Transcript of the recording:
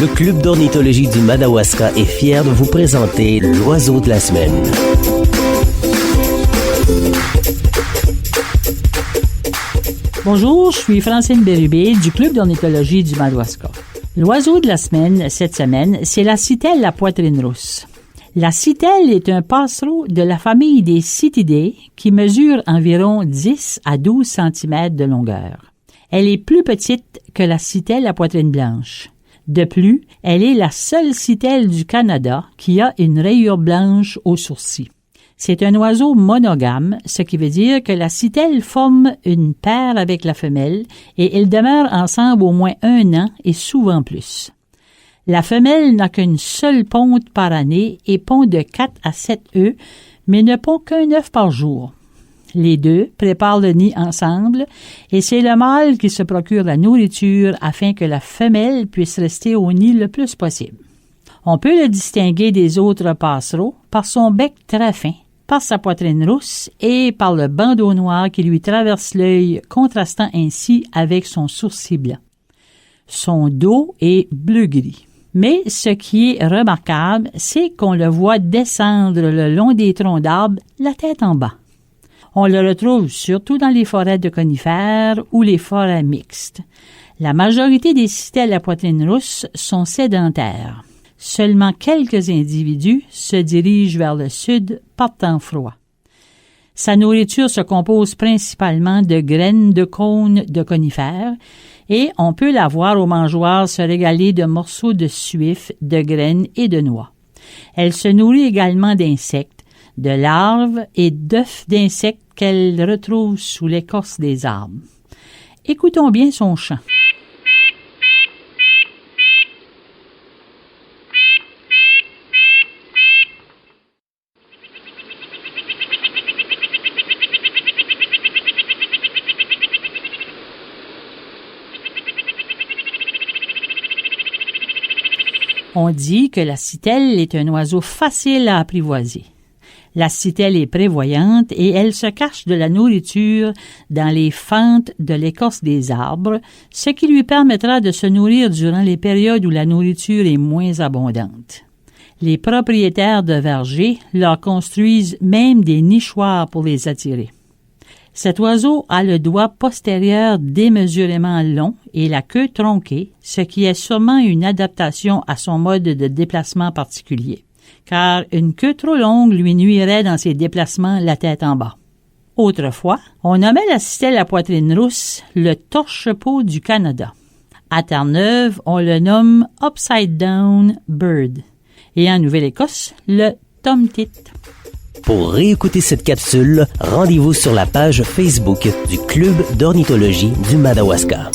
Le Club d'ornithologie du Madawaska est fier de vous présenter l'oiseau de la semaine. Bonjour, je suis Francine Bérubé du Club d'ornithologie du Madawaska. L'oiseau de la semaine, cette semaine, c'est la citelle à poitrine rousse. La citelle est un passereau de la famille des Cithidae qui mesure environ 10 à 12 cm de longueur. Elle est plus petite que la citelle à poitrine blanche. De plus, elle est la seule citelle du Canada qui a une rayure blanche au sourcil. C'est un oiseau monogame, ce qui veut dire que la citelle forme une paire avec la femelle et ils demeurent ensemble au moins 1 an et souvent plus. La femelle n'a qu'une seule ponte par année et pond de 4 à 7 œufs, mais ne pond qu'un œuf par jour. Les deux préparent le nid ensemble et c'est le mâle qui se procure la nourriture afin que la femelle puisse rester au nid le plus possible. On peut le distinguer des autres passereaux par son bec très fin, par sa poitrine rousse et par le bandeau noir qui lui traverse l'œil, contrastant ainsi avec son sourcil blanc. Son dos est bleu-gris. Mais ce qui est remarquable, c'est qu'on le voit descendre le long des troncs d'arbres, la tête en bas. On le retrouve surtout dans les forêts de conifères ou les forêts mixtes. La majorité des citelles à poitrine rousse sont sédentaires. Seulement quelques individus se dirigent vers le sud par temps froid. Sa nourriture se compose principalement de graines de cônes de conifères et on peut la voir au mangeoire se régaler de morceaux de suif, de graines et de noix. Elle se nourrit également d'insectes, de larves et d'œufs d'insectes qu'elle retrouve sous l'écorce des arbres. Écoutons bien son chant. On dit que la citelle est un oiseau facile à apprivoiser. La citelle est prévoyante et elle se cache de la nourriture dans les fentes de l'écorce des arbres, ce qui lui permettra de se nourrir durant les périodes où la nourriture est moins abondante. Les propriétaires de vergers leur construisent même des nichoirs pour les attirer. Cet oiseau a le doigt postérieur démesurément long et la queue tronquée, ce qui est sûrement une adaptation à son mode de déplacement particulier, car une queue trop longue lui nuirait dans ses déplacements la tête en bas. Autrefois, on nommait la citelle à poitrine rousse le torche-peau du Canada. À Terre-Neuve, on le nomme Upside Down Bird et en Nouvelle-Écosse, le tomtit. Pour réécouter cette capsule, rendez-vous sur la page Facebook du Club d'ornithologie du Madawaska.